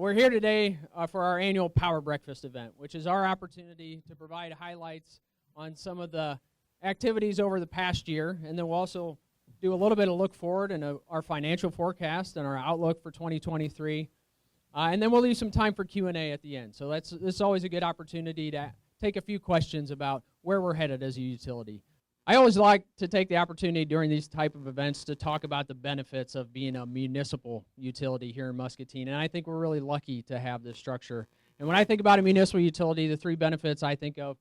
We're here today for our annual Power Breakfast event, which is our opportunity to provide highlights on some of the activities over the past year, and then we'll also do a little bit of look forward and our financial forecast and our outlook for 2023. And then we'll leave some time for Q&A at the end. So this is always a good opportunity to take a few questions about where we're headed as a utility. I always like to take the opportunity during these type of events to talk about the benefits of being a municipal utility here in Muscatine, and I think we're really lucky to have this structure. And when I think about a municipal utility, the three benefits I think of: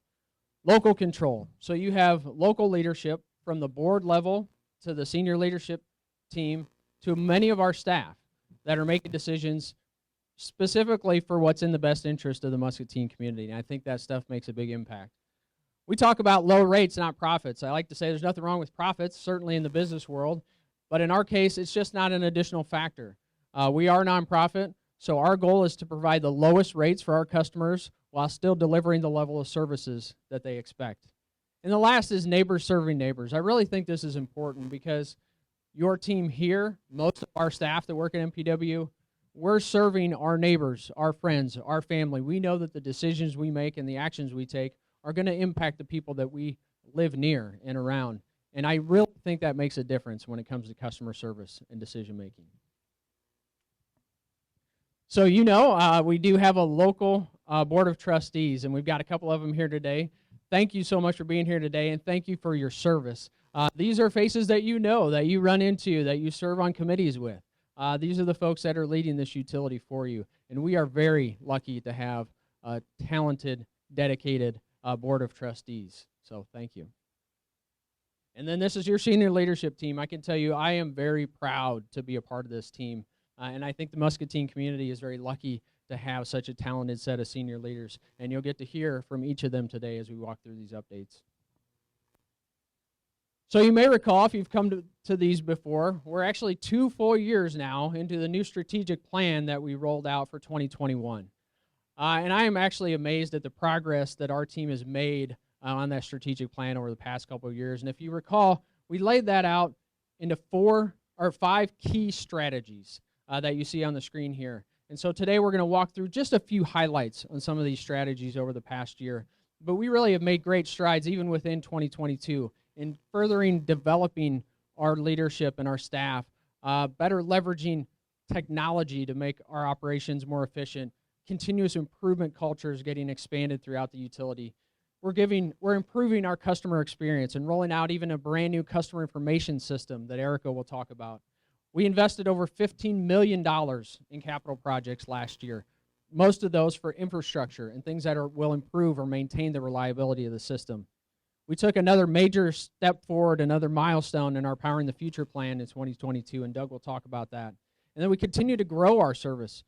local control. So you have local leadership from the board level to the senior leadership team to many of our staff that are making decisions specifically for what's in the best interest of the Muscatine community, and I think that stuff makes a big impact. We talk about low rates, not profits. I like to say there's nothing wrong with profits, certainly in the business world, but in our case, it's just not an additional factor. We are a nonprofit, so our goal is to provide the lowest rates for our customers while still delivering the level of services that they expect. And the last is neighbors serving neighbors. I really think this is important because your team here, most of our staff that work at MPW, we're serving our neighbors, our friends, our family. We know that the decisions we make and the actions we take are going to impact the people that we live near and around. And I really think that makes a difference when it comes to customer service and decision making. So we do have a local board of trustees, and we've got a couple of them here today. Thank you so much for being here today, and thank you for your service. These are faces that you know, that you run into, that you serve on committees with. These are the folks that are leading this utility for you, and we are very lucky to have a talented, dedicated board of trustees. So thank you. And then this is your senior leadership team. I can tell you I am very proud to be a part of this team, and I think the Muscatine community is very lucky to have such a talented set of senior leaders, and you'll get to hear from each of them today as we walk through these updates. So you may recall, if you've come to these before, we're actually 2 full years now into the new strategic plan that we rolled out for 2021. And I am actually amazed at the progress that our team has made on that strategic plan over the past couple of years. And if you recall, we laid that out into 5 key strategies that you see on the screen here. And so today we're going to walk through just a few highlights on some of these strategies over the past year. But we really have made great strides even within 2022 in furthering developing our leadership and our staff, better leveraging technology to make our operations more efficient. Continuous improvement culture is getting expanded throughout the utility. We're improving our customer experience and rolling out even a brand new customer information system that Erica will talk about. We invested over $15 million in capital projects last year, most of those for infrastructure and things that will improve or maintain the reliability of the system. We took another major step forward, another milestone in our Powering the Future plan in 2022, and Doug will talk about that. And then we continue to grow our services.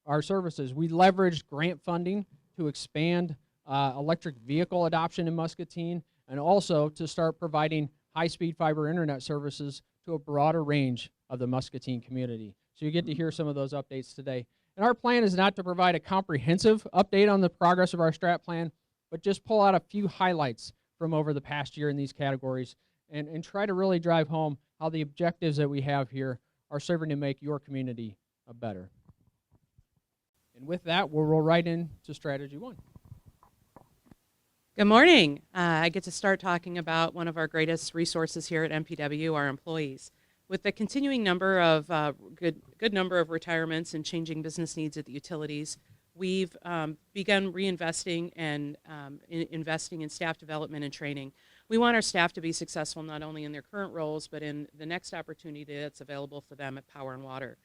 We leveraged grant funding to expand electric vehicle adoption in Muscatine, and also to start providing high-speed fiber internet services to a broader range of the Muscatine community. So you get to hear some of those updates today. And our plan is not to provide a comprehensive update on the progress of our strat plan, but just pull out a few highlights from over the past year in these categories and try to really drive home how the objectives that we have here are serving to make your community better. And with that, we'll roll right into Strategy 1. Good morning. I get to start talking about one of our greatest resources here at MPW, our employees. With the continuing number of good number of retirements and changing business needs at the utilities, we've begun reinvesting and investing in staff development and training. We want our staff to be successful not only in their current roles, but in the next opportunity that's available for them at Power and Water.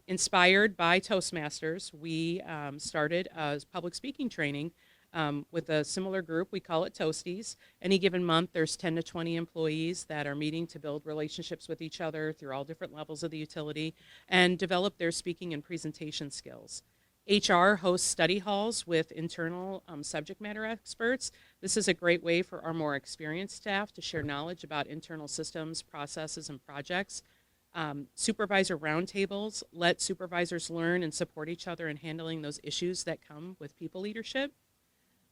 Inspired by Toastmasters, we started a public speaking training with a similar group. We call it Toasties. Any given month, there's 10 to 20 employees that are meeting to build relationships with each other through all different levels of the utility and develop their speaking and presentation skills. HR hosts study halls with internal subject matter experts. This is a great way for our more experienced staff to share knowledge about internal systems, processes, and projects. Supervisor roundtables let supervisors learn and support each other in handling those issues that come with people leadership.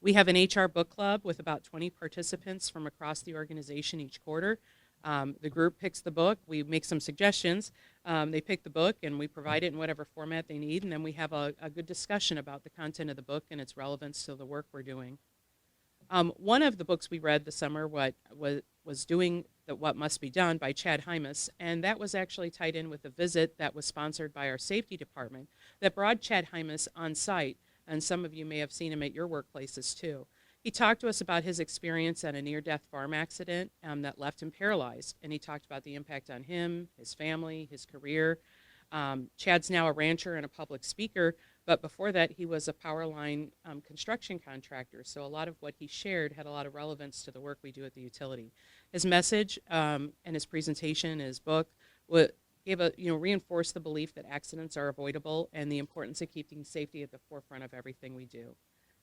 We have an HR book club with about 20 participants from across the organization each quarter. The group picks the book. We make some suggestions, They pick the book, and we provide it in whatever format they need, and then we have a good discussion about the content of the book and its relevance to the work we're doing. One of the books we read this summer was Doing What Must Be Done by Chad Hymas, and that was actually tied in with a visit that was sponsored by our safety department that brought Chad Hymas on site, and some of you may have seen him at your workplaces too. He talked to us about his experience at a near-death farm accident that left him paralyzed, and he talked about the impact on him, his family, his career. Chad's now a rancher and a public speaker, but before that he was a power line construction contractor, so a lot of what he shared had a lot of relevance to the work we do at the utility. His message and his presentation, his book, reinforced the belief that accidents are avoidable and the importance of keeping safety at the forefront of everything we do.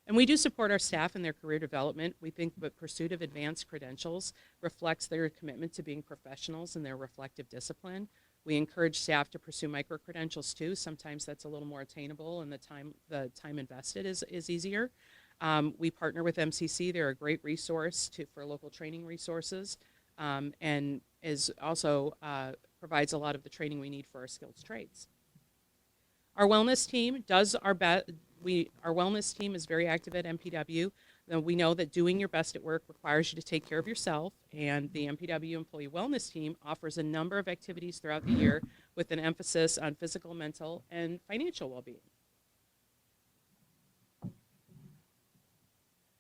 And we do support our staff in their career development. We think the pursuit of advanced credentials reflects their commitment to being professionals and their reflective discipline. We encourage staff to pursue micro-credentials too. Sometimes that's a little more attainable, and the time invested is easier. We partner with MCC. They're a great resource for local training resources, and is also provides a lot of the training we need for our skilled trades. Our wellness team does our best. Our wellness team is very active at MPW. We know that doing your best at work requires you to take care of yourself, and the MPW Employee Wellness Team offers a number of activities throughout the year with an emphasis on physical, mental, and financial well-being.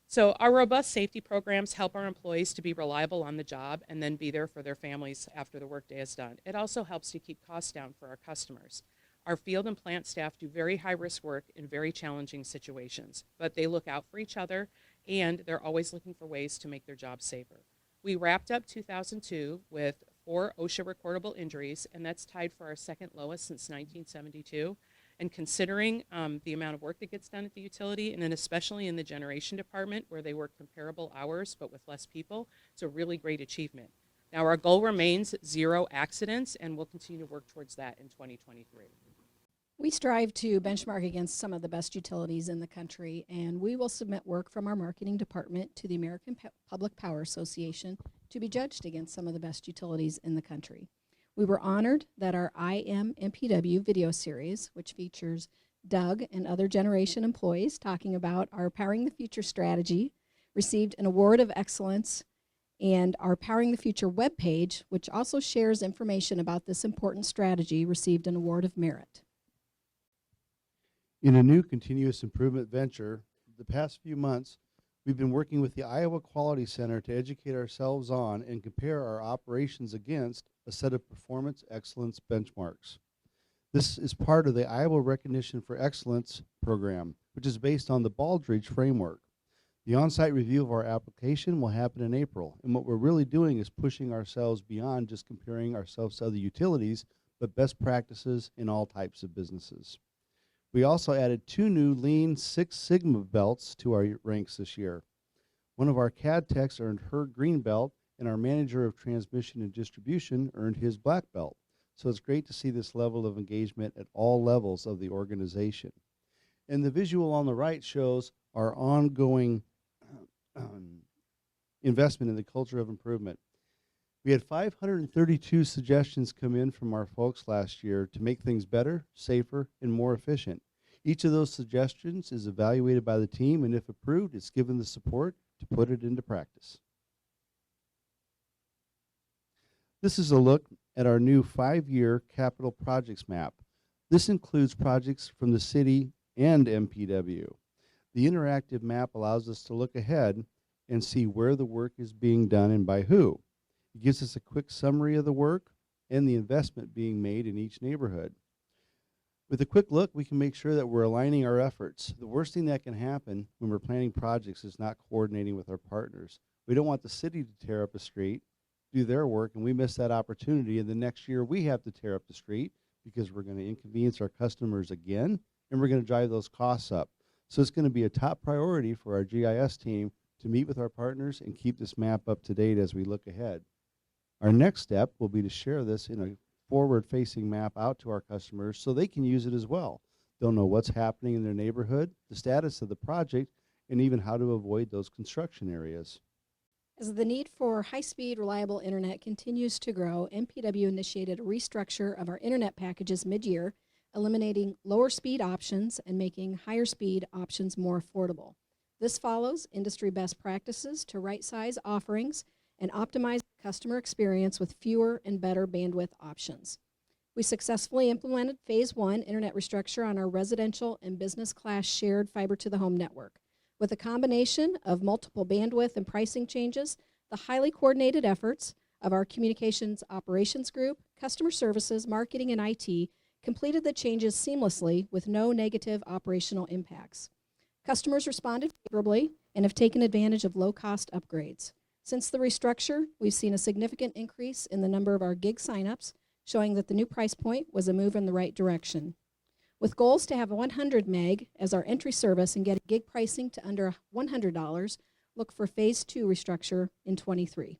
So our robust safety programs help our employees to be reliable on the job and then be there for their families after the workday is done. It also helps to keep costs down for our customers. Our field and plant staff do very high-risk work in very challenging situations, but they look out for each other, and they're always looking for ways to make their jobs safer. We wrapped up 2002 with 4 OSHA recordable injuries, and that's tied for our second lowest since 1972. And considering the amount of work that gets done at the utility, and then especially in the generation department where they work comparable hours but with less people, it's a really great achievement. Now our goal remains 0 accidents, and we'll continue to work towards that in 2023. We strive to benchmark against some of the best utilities in the country, and we will submit work from our marketing department to the American Public Power Association to be judged against some of the best utilities in the country. We were honored that our I Am MPW video series, which features Doug and other generation employees talking about our Powering the Future strategy, received an award of excellence, and our Powering the Future webpage, which also shares information about this important strategy, received an award of merit. In a new continuous improvement venture, the past few months, we've been working with the Iowa Quality Center to educate ourselves on and compare our operations against a set of performance excellence benchmarks. This is part of the Iowa Recognition for Excellence program, which is based on the Baldrige framework. The on-site review of our application will happen in April, and what we're really doing is pushing ourselves beyond just comparing ourselves to other utilities, but best practices in all types of businesses. We also added 2 new Lean Six Sigma belts to our ranks this year. One of our CAD techs earned her green belt, and our manager of transmission and distribution earned his black belt. So it's great to see this level of engagement at all levels of the organization. And the visual on the right shows our ongoing investment in the culture of improvement. We had 532 suggestions come in from our folks last year to make things better, safer, and more efficient. Each of those suggestions is evaluated by the team, and if approved, it's given the support to put it into practice. This is a look at our new 5-year capital projects map. This includes projects from the city and MPW. The interactive map allows us to look ahead and see where the work is being done and by who. It gives us a quick summary of the work and the investment being made in each neighborhood. With a quick look, we can make sure that we're aligning our efforts. The worst thing that can happen when we're planning projects is not coordinating with our partners. We don't want the city to tear up a street, do their work, and we miss that opportunity, and the next year we have to tear up the street because we're going to inconvenience our customers again, and we're going to drive those costs up. So it's going to be a top priority for our GIS team to meet with our partners and keep this map up to date as we look ahead. Our next step will be to share this in a forward-facing map out to our customers so they can use it as well. They'll know what's happening in their neighborhood, the status of the project, and even how to avoid those construction areas. As the need for high-speed, reliable internet continues to grow, MPW initiated a restructure of our internet packages mid-year, eliminating lower speed options and making higher speed options more affordable. This follows industry best practices to right-size offerings and optimize the customer experience with fewer and better bandwidth options. We successfully implemented Phase 1 internet restructure on our residential and business class shared fiber to the home network. With a combination of multiple bandwidth and pricing changes, the highly coordinated efforts of our communications operations group, customer services, marketing, and IT completed the changes seamlessly with no negative operational impacts. Customers responded favorably and have taken advantage of low-cost upgrades. Since the restructure, we've seen a significant increase in the number of our gig signups, showing that the new price point was a move in the right direction. With goals to have 100 meg as our entry service and get gig pricing to under $100, look for Phase 2 restructure in 23.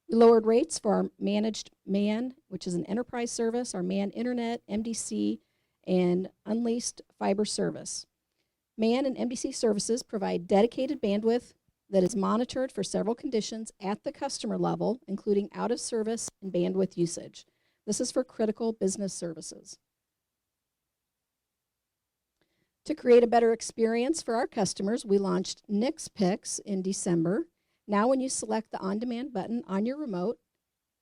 We lowered rates for our managed MAN, which is an enterprise service, our MAN Internet, MDC, and unleased fiber service. MAN and MDC services provide dedicated bandwidth that is monitored for several conditions at the customer level, including out of service and bandwidth usage. This is for critical business services. To create a better experience for our customers, we launched Nix Picks in December. Now when you select the on-demand button on your remote,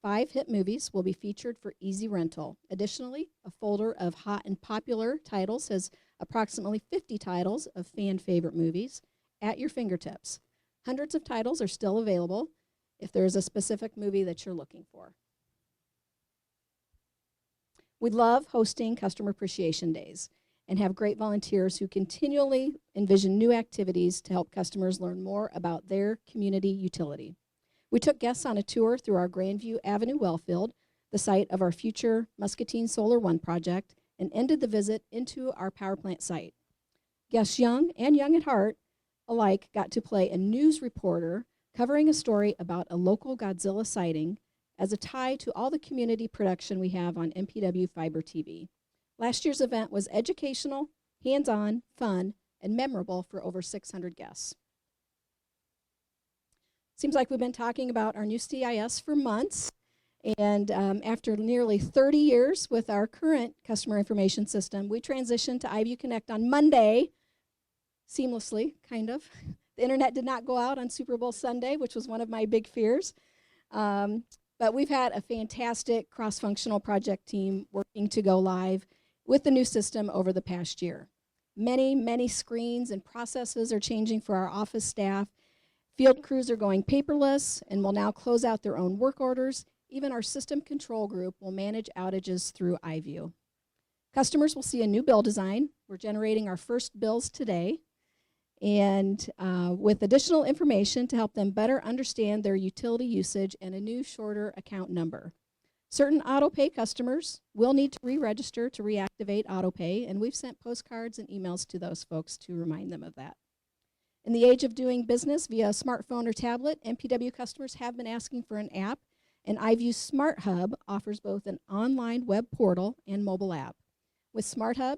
5 hit movies will be featured for easy rental. Additionally, a folder of hot and popular titles has approximately 50 titles of fan favorite movies at your fingertips. Hundreds of titles are still available if there is a specific movie that you're looking for. We love hosting Customer Appreciation Days and have great volunteers who continually envision new activities to help customers learn more about their community utility. We took guests on a tour through our Grandview Avenue wellfield, the site of our future Muscatine Solar 1 project, and ended the visit into our power plant site. Guests young and young at heart alike got to play a news reporter covering a story about a local Godzilla sighting as a tie to all the community production we have on MPW Fiber TV. Last year's event was educational, hands-on, fun, and memorable for over 600 guests. Seems like we've been talking about our new CIS for months, and after nearly 30 years with our current customer information system, we transitioned to iView Connect on Monday, seamlessly, kind of. The internet did not go out on Super Bowl Sunday, which was one of my big fears. But we've had a fantastic cross-functional project team working to go live with the new system over the past year. Many, many screens and processes are changing for our office staff. Field crews are going paperless and will now close out their own work orders. Even our system control group will manage outages through iView. Customers will see a new bill design. We're generating our first bills today, and with additional information to help them better understand their utility usage and a new shorter account number. Certain autopay customers will need to re-register to reactivate autopay, and we've sent postcards and emails to those folks to remind them of that. In the age of doing business via smartphone or tablet, MPW customers have been asking for an app, and iView Smart Hub offers both an online web portal and mobile app. With Smart Hub,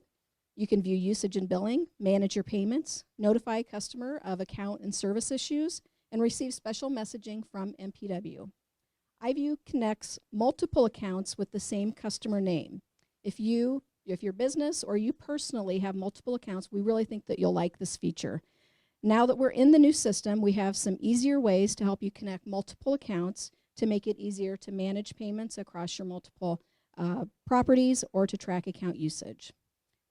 you can view usage and billing, manage your payments, notify a customer of account and service issues, and receive special messaging from MPW. iView connects multiple accounts with the same customer name. If your business or you personally have multiple accounts, we really think that you'll like this feature. Now that we're in the new system, we have some easier ways to help you connect multiple accounts to make it easier to manage payments across your multiple properties or to track account usage.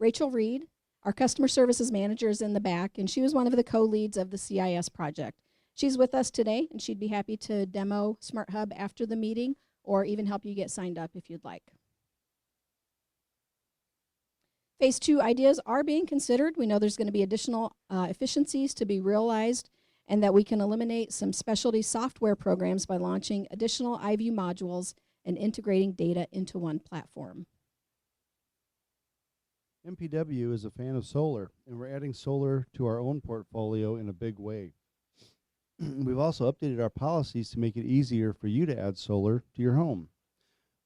Rachel Reed, our customer services manager, is in the back, and she was one of the co-leads of the CIS project. She's with us today, and she'd be happy to demo Smart Hub after the meeting or even help you get signed up if you'd like. Phase 2 ideas are being considered. We know there's going to be additional efficiencies to be realized and that we can eliminate some specialty software programs by launching additional iView modules and integrating data into one platform. MPW is a fan of solar, and we're adding solar to our own portfolio in a big way. We've also updated our policies to make it easier for you to add solar to your home.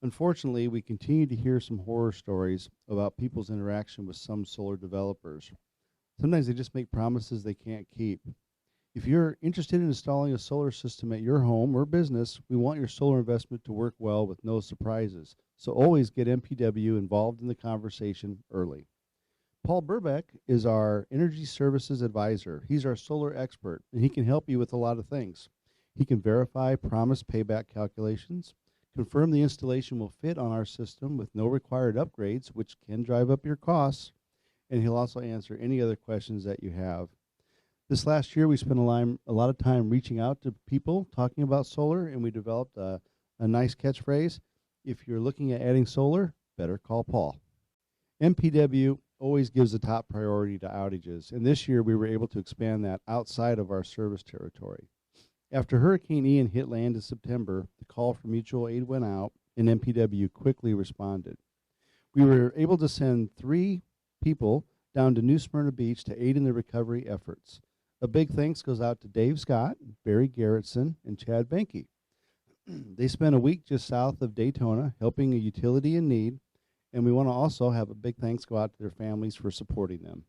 Unfortunately, we continue to hear some horror stories about people's interaction with some solar developers. Sometimes they just make promises they can't keep. If you're interested in installing a solar system at your home or business, we want your solar investment to work well with no surprises. So always get MPW involved in the conversation early. Paul Burbeck is our energy services advisor. He's our solar expert, and he can help you with a lot of things. He can verify promised payback calculations, confirm the installation will fit on our system with no required upgrades, which can drive up your costs, and he'll also answer any other questions that you have. This last year, we spent a lot of time reaching out to people talking about solar, and we developed a nice catchphrase. If you're looking at adding solar, better call Paul. MPW always gives the top priority to outages, and this year we were able to expand that outside of our service territory. After Hurricane Ian hit land in September, the call for mutual aid went out, and MPW quickly responded. We were able to send 3 people down to New Smyrna Beach to aid in the recovery efforts. A big thanks goes out to Dave Scott, Barry Garrettson, and Chad Benke. They spent a week just south of Daytona helping a utility in need, and we want to also have a big thanks go out to their families for supporting them.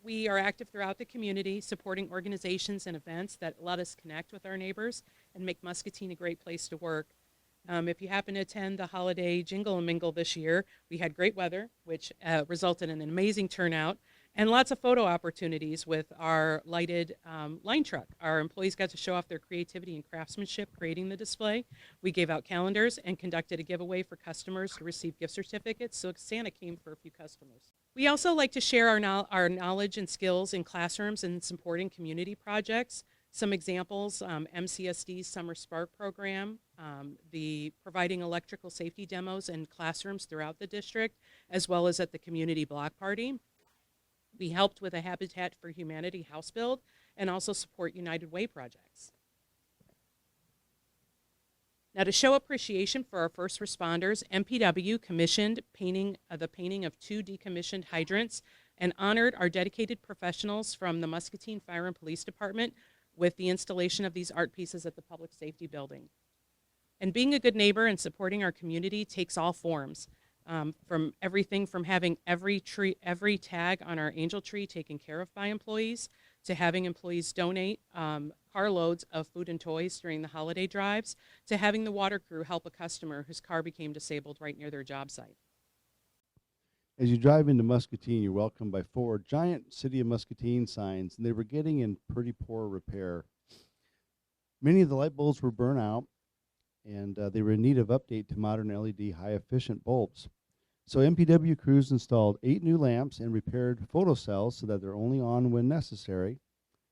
We are active throughout the community, supporting organizations and events that let us connect with our neighbors and make Muscatine a great place to work. If you happen to attend the holiday Jingle and Mingle this year, we had great weather, which resulted in an amazing turnout, and lots of photo opportunities with our lighted line truck. Our employees got to show off their creativity and craftsmanship creating the display. We gave out calendars and conducted a giveaway for customers to receive gift certificates, so Santa came for a few customers. We also like to share our knowledge and skills in classrooms and supporting community projects. Some examples, MCSD's Summer Spark program, the providing electrical safety demos in classrooms throughout the district, as well as at the community block party. We helped with a Habitat for Humanity house build and also support United Way projects. Now, to show appreciation for our first responders, MPW commissioned the painting of 2 decommissioned hydrants and honored our dedicated professionals from the Muscatine Fire and Police Department with the installation of these art pieces at the Public Safety Building. And being a good neighbor and supporting our community takes all forms. From everything from having every tag on our angel tree taken care of by employees, to having employees donate carloads of food and toys during the holiday drives, to having the water crew help a customer whose car became disabled right near their job site. As you drive into Muscatine, you're welcomed by 4 giant City of Muscatine signs, and they were getting in pretty poor repair. Many of the light bulbs were burnt out, and they were in need of update to modern LED high-efficient bulbs. So MPW crews installed 8 new lamps and repaired photocells so that they're only on when necessary.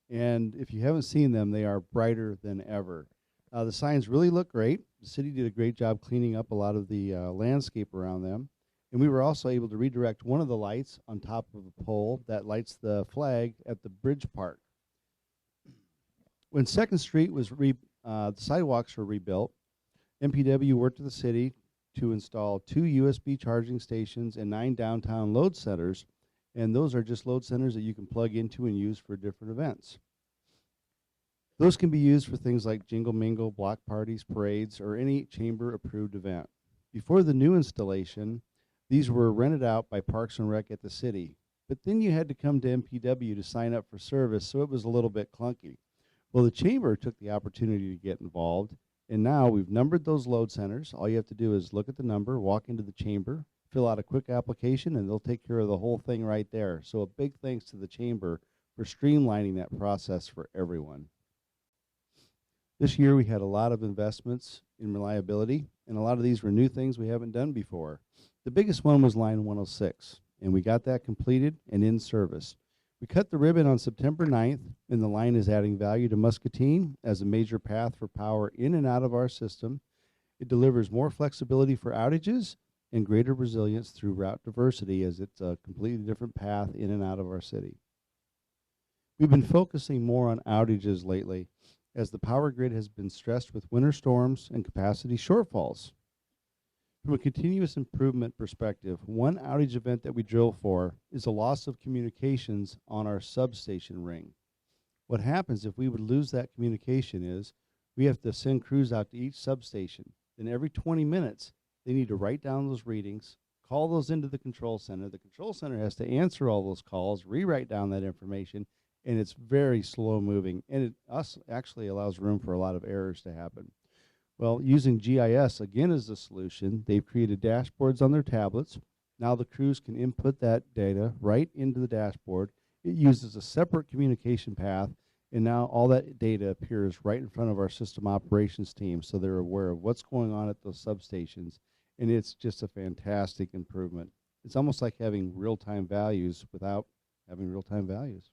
And if you haven't seen them, they are brighter than ever. The signs really look great. The city did a great job cleaning up a lot of the landscape around them. And we were also able to redirect one of the lights on top of a pole that lights the flag at the Bridge Park. When 2nd Street was the sidewalks were rebuilt, MPW worked with the city to install 2 USB charging stations and 9 downtown load centers, and those are just load centers that you can plug into and use for different events. Those can be used for things like Jingle Mingle, block parties, parades, or any chamber-approved event. Before the new installation, these were rented out by Parks and Rec at the city, but then you had to come to MPW to sign up for service, so it was a little bit clunky. Well, the chamber took the opportunity to get involved, and now we've numbered those load centers. All you have to do is look at the number, walk into the chamber, fill out a quick application, and they'll take care of the whole thing right there. So a big thanks to the chamber for streamlining that process for everyone. This year we had a lot of investments in reliability, and a lot of these were new things we haven't done before. The biggest one was line 106, and we got that completed and in service. We cut the ribbon on September 9th, and the line is adding value to Muscatine as a major path for power in and out of our system. It delivers more flexibility for outages and greater resilience through route diversity, as it's a completely different path in and out of our city. We've been focusing more on outages lately, as the power grid has been stressed with winter storms and capacity shortfalls. From a continuous improvement perspective, one outage event that we drill for is a loss of communications on our substation ring. What happens if we would lose that communication is we have to send crews out to each substation. Then every 20 minutes, they need to write down those readings, call those into the control center. The control center has to answer all those calls, rewrite down that information, and it's very slow moving, and it actually allows room for a lot of errors to happen. Well, using GIS again as the solution, they've created dashboards on their tablets. Now the crews can input that data right into the dashboard. It uses a separate communication path, and now all that data appears right in front of our system operations team, so they're aware of what's going on at those substations, and it's just a fantastic improvement. It's almost like having real-time values without having real-time values.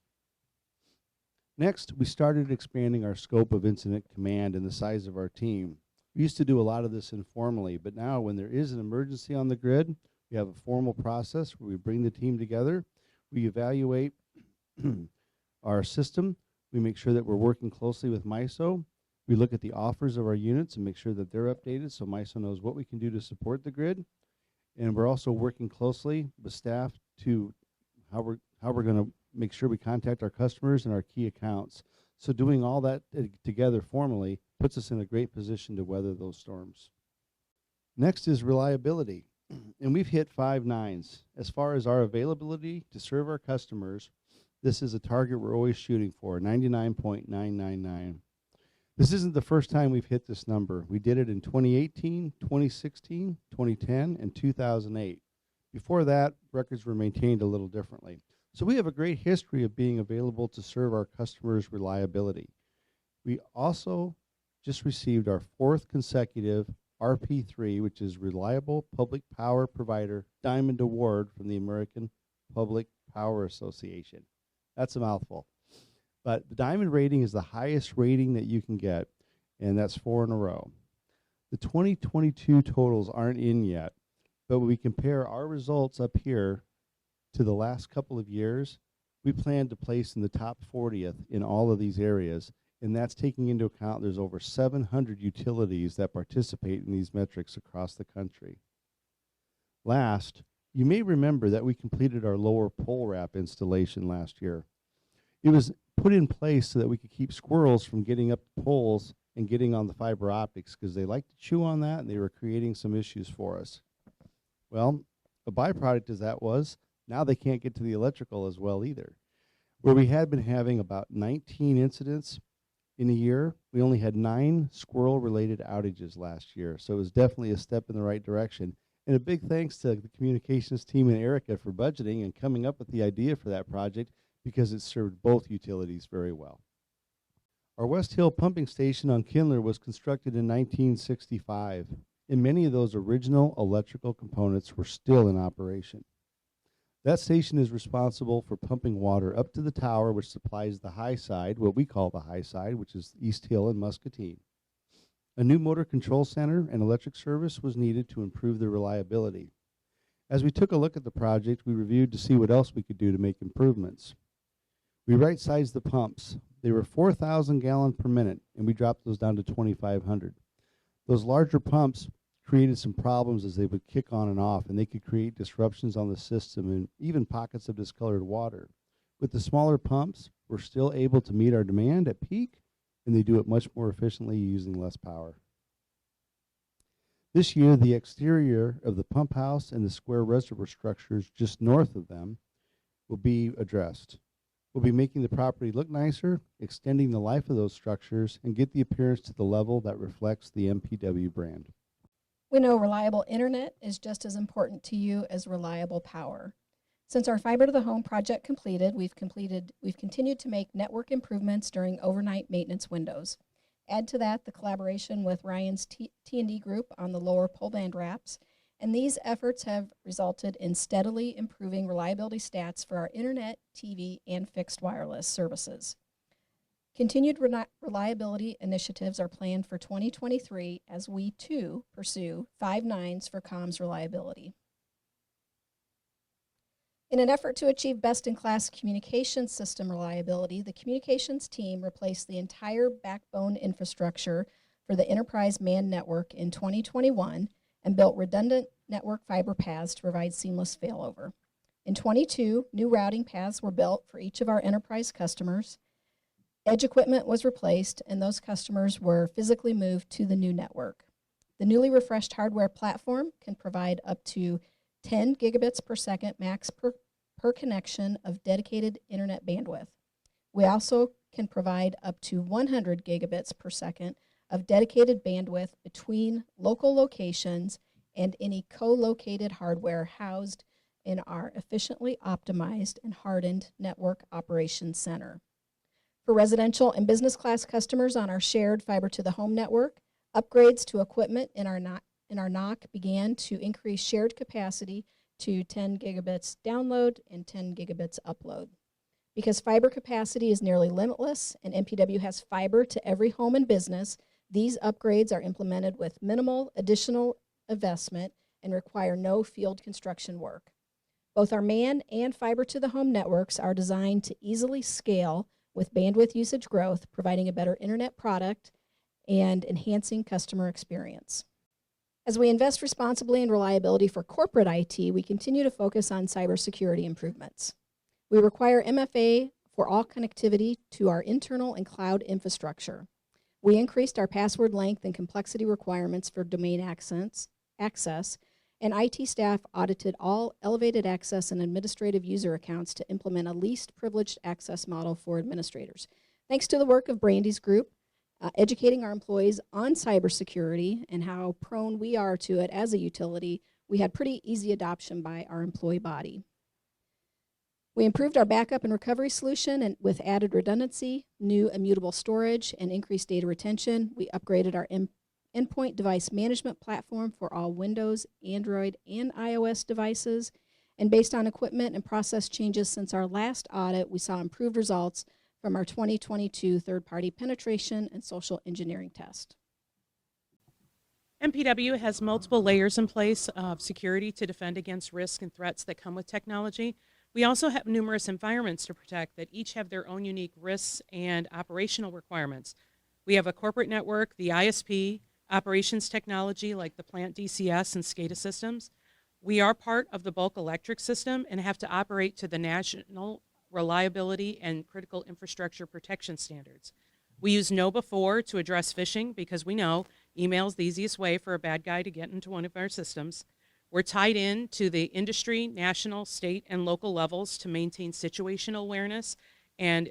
Next, we started expanding our scope of incident command and the size of our team. We used to do a lot of this informally, but now when there is an emergency on the grid, we have a formal process where we bring the team together, we evaluate our system, we make sure that we're working closely with MISO, we look at the offers of our units and make sure that they're updated so MISO knows what we can do to support the grid, and we're also working closely with staff to how we're going to make sure we contact our customers and our key accounts. So doing all that together formally puts us in a great position to weather those storms. Next is reliability. And we've hit 5 nines. As far as our availability to serve our customers, this is a target we're always shooting for, 99.999. This isn't the first time we've hit this number. We did it in 2018, 2016, 2010, and 2008. Before that, records were maintained a little differently. So we have a great history of being available to serve our customers' reliability. We also just received our 4th consecutive RP3, which is Reliable Public Power Provider Diamond Award from the American Public Power Association. That's a mouthful. But the Diamond rating is the highest rating that you can get, and that's 4 in a row. The 2022 totals aren't in yet, but when we compare our results up here to the last couple of years, we plan to place in the top 40th in all of these areas, and that's taking into account there's over 700 utilities that participate in these metrics across the country. Last, you may remember that we completed our lower pole wrap installation last year. It was put in place so that we could keep squirrels from getting up the poles and getting on the fiber optics because they like to chew on that and they were creating some issues for us. Well, a byproduct of that was now they can't get to the electrical as well either. Where we had been having about 19 incidents in a year, we only had 9 squirrel-related outages last year. So it was definitely a step in the right direction. And a big thanks to the communications team and Erica for budgeting and coming up with the idea for that project because it served both utilities very well. Our West Hill pumping station on Kindler was constructed in 1965, and many of those original electrical components were still in operation. That station is responsible for pumping water up to the tower, which supplies the high side, what we call the high side, which is East Hill and Muscatine. A new motor control center and electric service was needed to improve the reliability. As we took a look at the project, we reviewed to see what else we could do to make improvements. We right-sized the pumps. They were 4,000 gallons per minute, and we dropped those down to 2,500. Those larger pumps created some problems as they would kick on and off, and they could create disruptions on the system and even pockets of discolored water. With the smaller pumps, we're still able to meet our demand at peak, and they do it much more efficiently using less power. This year, the exterior of the pump house and the square reservoir structures just north of them will be addressed. We'll be making the property look nicer, extending the life of those structures, and get the appearance to the level that reflects the MPW brand. We know reliable internet is just as important to you as reliable power. Since our Fiber to the Home project completed, we've continued to make network improvements during overnight maintenance windows. Add to that the collaboration with Ryan's T&D group on the lower pole band wraps, and these efforts have resulted in steadily improving reliability stats for our internet, TV, and fixed wireless services. Continued reliability initiatives are planned for 2023 as we, too, pursue 5 nines for comms reliability. In an effort to achieve best-in-class communications system reliability, the communications team replaced the entire backbone infrastructure for the enterprise manned network in 2021 and built redundant network fiber paths to provide seamless failover. In 22, new routing paths were built for each of our enterprise customers. Edge equipment was replaced, and those customers were physically moved to the new network. The newly refreshed hardware platform can provide up to 10 gigabits per second max per connection of dedicated internet bandwidth. We also can provide up to 100 gigabits per second of dedicated bandwidth between local locations and any co-located hardware housed in our efficiently optimized and hardened network operations center. For residential and business class customers on our shared fiber to the home network, upgrades to equipment in our NOC began to increase shared capacity to 10 gigabits download and 10 gigabits upload. Because fiber capacity is nearly limitless and MPW has fiber to every home and business, these upgrades are implemented with minimal additional investment and require no field construction work. Both our MAN and fiber to the home networks are designed to easily scale with bandwidth usage growth, providing a better internet product and enhancing customer experience. As we invest responsibly in reliability for corporate IT, we continue to focus on cybersecurity improvements. We require MFA for all connectivity to our internal and cloud infrastructure. We increased our password length and complexity requirements for domain access, and IT staff audited all elevated access and administrative user accounts to implement a least privileged access model for administrators. Thanks to the work of Brandy's group, educating our employees on cybersecurity and how prone we are to it as a utility, we had pretty easy adoption by our employee body. We improved our backup and recovery solution and with added redundancy, new immutable storage, and increased data retention. We upgraded our endpoint device management platform for all Windows, Android, and iOS devices. And based on equipment and process changes since our last audit, we saw improved results from our 2022 third-party penetration and social engineering test. MPW has multiple layers in place of security to defend against risks and threats that come with technology. We also have numerous environments to protect that each have their own unique risks and operational requirements. We have a corporate network, the ISP, operations technology like the plant DCS and SCADA systems. We are part of the bulk electric system and have to operate to the national reliability and critical infrastructure protection standards. We use KnowBe4 to address phishing because we know email is the easiest way for a bad guy to get into one of our systems. We're tied in to the industry, national, state, and local levels to maintain situational awareness and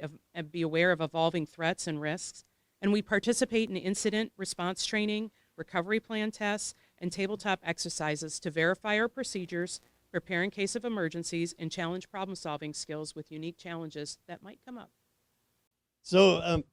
be aware of evolving threats and risks. And we participate in incident response training, recovery plan tests, and tabletop exercises to verify our procedures, prepare in case of emergencies, and challenge problem-solving skills with unique challenges that might come up. So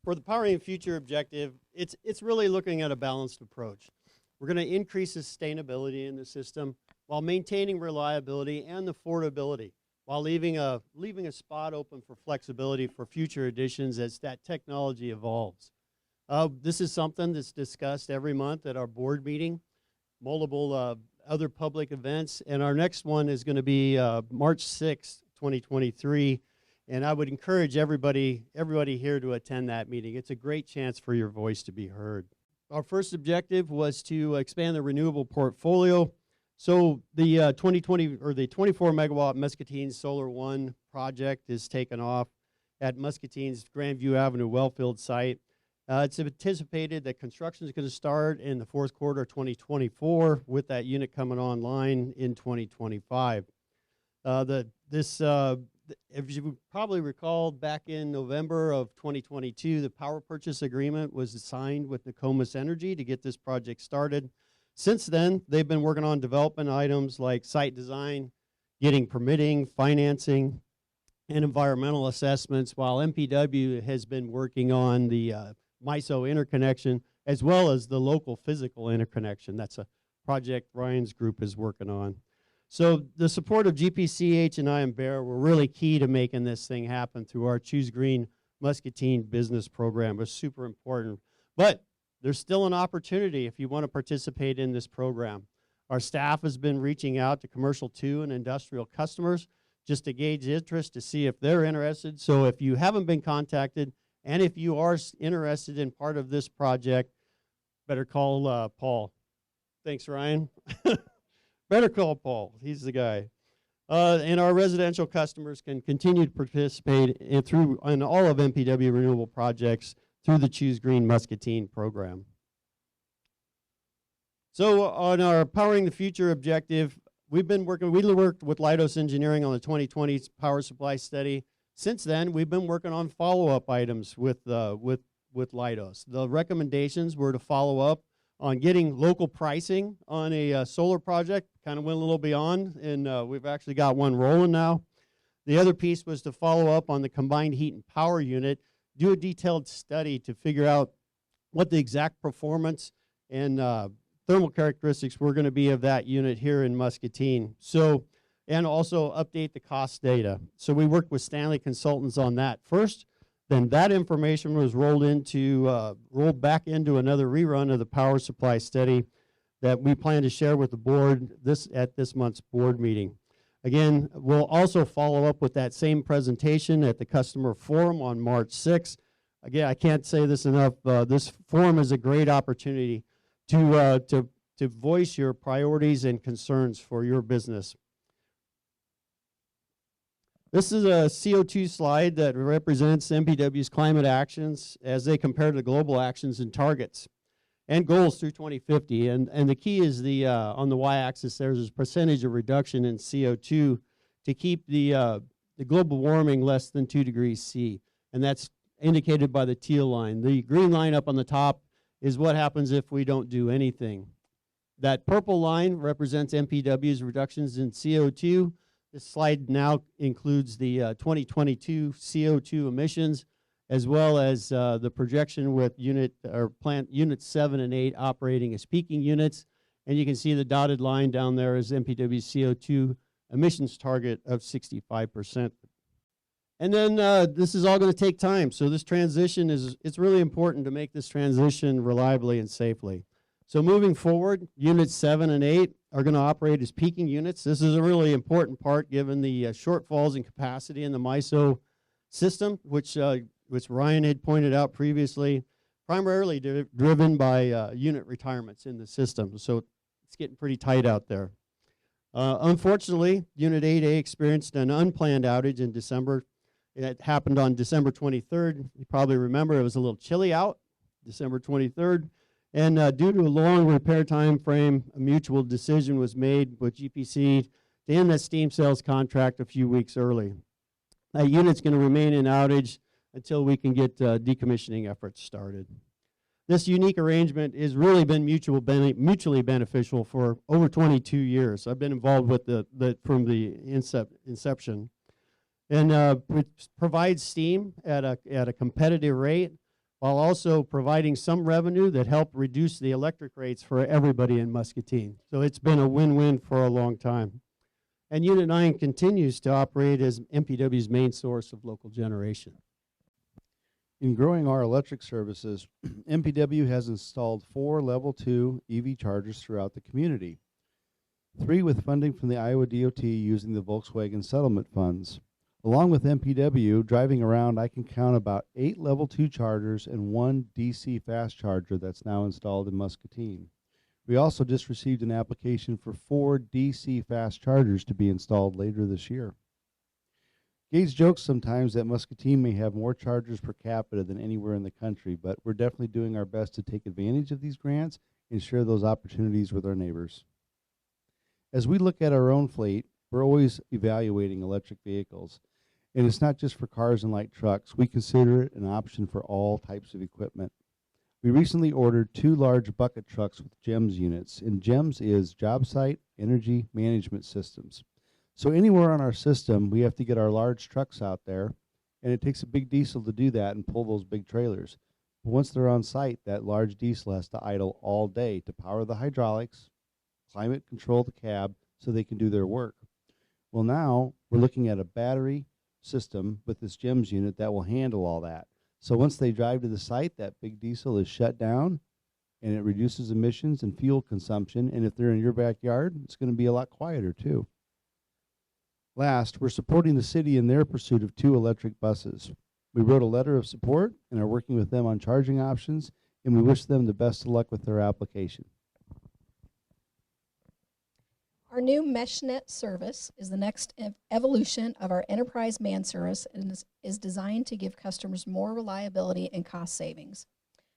for the Powering Future objective, it's really looking at a balanced approach. We're going to increase sustainability in the system while maintaining reliability and affordability, while leaving a spot open for flexibility for future additions as that technology evolves. This is something that's discussed every month at our board meeting, multiple other public events, and our next one is going to be March 6th, 2023, and I would encourage everybody here to attend that meeting. It's a great chance for your voice to be heard. Our first objective was to expand the renewable portfolio. So the 24 megawatt Muscatine Solar 1 project is taken off at Muscatine's Grandview Avenue Wellfield site. It's anticipated that construction is going to start in the fourth quarter of 2024 with that unit coming online in 2025. If you probably recall, back in November of 2022, the power purchase agreement was signed with Nokomis Energy to get this project started. Since then, they've been working on development items like site design, getting permitting, financing, and environmental assessments, while MPW has been working on the MISO interconnection, as well as the local physical interconnection. That's a project Ryan's group is working on. So the support of GPCH and I and Bear were really key to making this thing happen through our Choose Green Muscatine business program. It was super important. But there's still an opportunity if you want to participate in this program. Our staff has been reaching out to commercial 2 and industrial customers just to gauge interest to see if they're interested. So if you haven't been contacted and if you are interested in part of this project, better call Paul. Thanks, Ryan. Better call Paul. He's the guy. And our residential customers can continue to participate in all of MPW renewable projects through the Choose Green Muscatine program. So on our Powering the Future objective, we worked with Leidos Engineering on the 2020 power supply study. Since then, we've been working on follow-up items with Leidos. The recommendations were to follow up on getting local pricing on a solar project. Kind of went a little beyond, and we've actually got one rolling now. The other piece was to follow up on the combined heat and power unit, do a detailed study to figure out what the exact performance and thermal characteristics were going to be of that unit here in Muscatine. So, and also update the cost data. So we worked with Stanley Consultants on that first. Then that information was rolled back into another rerun of the power supply study that we plan to share with the board at this month's board meeting. Again, we'll also follow up with that same presentation at the customer forum on March 6th. Again, I can't say this enough. This forum is a great opportunity to voice your priorities and concerns for your business. This is a CO2 slide that represents MPW's climate actions as they compare to global actions and targets and goals through 2050. And the key is on the y-axis there's a percentage of reduction in CO2 to keep the global warming less than 2 degrees C. And that's indicated by the teal line. The green line up on the top is what happens if we don't do anything. That purple line represents MPW's reductions in CO2. This slide now includes the 2022 CO2 emissions, as well as the projection with plant units 7 and 8 operating as peaking units. And you can see the dotted line down there is MPW's CO2 emissions target of 65%. And then this is all going to take time. So this transition it's really important to make this transition reliably and safely. So moving forward, units 7 and 8 are going to operate as peaking units. This is a really important part given the shortfalls in capacity in the MISO system, which Ryan had pointed out previously, primarily driven by unit retirements in the system. So it's getting pretty tight out there. Unfortunately, Unit 8A experienced an unplanned outage in December. It happened on December 23rd. You probably remember it was a little chilly out, December 23rd. And due to a long repair time frame, a mutual decision was made with GPC to end that steam sales contract a few weeks early. That unit's going to remain in outage until we can get decommissioning efforts started. This unique arrangement has really been mutually beneficial for over 22 years. I've been involved with from the inception. And it provides steam at a competitive rate, while also providing some revenue that helped reduce the electric rates for everybody in Muscatine. So it's been a win-win for a long time. And Unit 9 continues to operate as MPW's main source of local generation. In growing our electric services, MPW has installed 4 Level 2 EV chargers throughout the community, 3 with funding from the Iowa DOT using the Volkswagen settlement funds. Along with MPW, driving around, I can count about 8 Level 2 chargers and 1 DC fast charger that's now installed in Muscatine. We also just received an application for 4 DC fast chargers to be installed later this year. Gage jokes sometimes that Muscatine may have more chargers per capita than anywhere in the country, but we're definitely doing our best to take advantage of these grants and share those opportunities with our neighbors. As we look at our own fleet, we're always evaluating electric vehicles. And it's not just for cars and light trucks. We consider it an option for all types of equipment. We recently ordered 2 large bucket trucks with GEMS units, and GEMS is Job Site Energy Management Systems. So anywhere on our system, we have to get our large trucks out there, and it takes a big diesel to do that and pull those big trailers. But once they're on site, that large diesel has to idle all day to power the hydraulics, climate control the cab so they can do their work. Well, now we're looking at a battery system with this GEMS unit that will handle all that. So once they drive to the site, that big diesel is shut down and it reduces emissions and fuel consumption. And if they're in your backyard, it's going to be a lot quieter too. Last, we're supporting the city in their pursuit of 2 electric buses. We wrote a letter of support and are working with them on charging options, and we wish them the best of luck with their application. Our new MeshNet service is the next evolution of our Enterprise Man service and is designed to give customers more reliability and cost savings.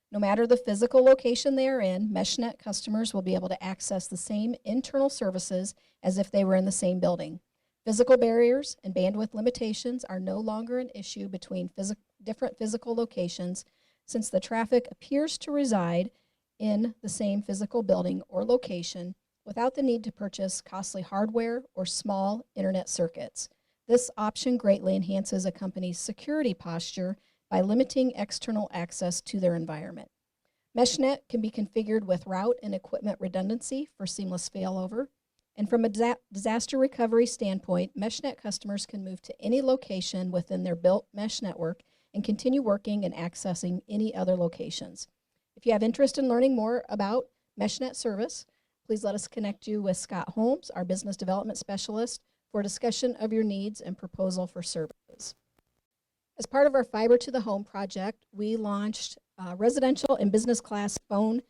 No matter the physical location they are in, MeshNet customers will be able to access the same internal services as if they were in the same building. Physical barriers and bandwidth limitations are no longer an issue between different physical locations, since the traffic appears to reside in the same physical building or location without the need to purchase costly hardware or small internet circuits. This option greatly enhances a company's security posture by limiting external access to their environment. MeshNet can be configured with route and equipment redundancy for seamless failover. And from a disaster recovery standpoint, MeshNet customers can move to any location within their built mesh network and continue working and accessing any other locations. If you have interest in learning more about MeshNet service, please let us connect you with Scott Holmes, our business development specialist, for a discussion of your needs and proposal for services. As part of our Fiber to the Home project, we launched residential and business class phone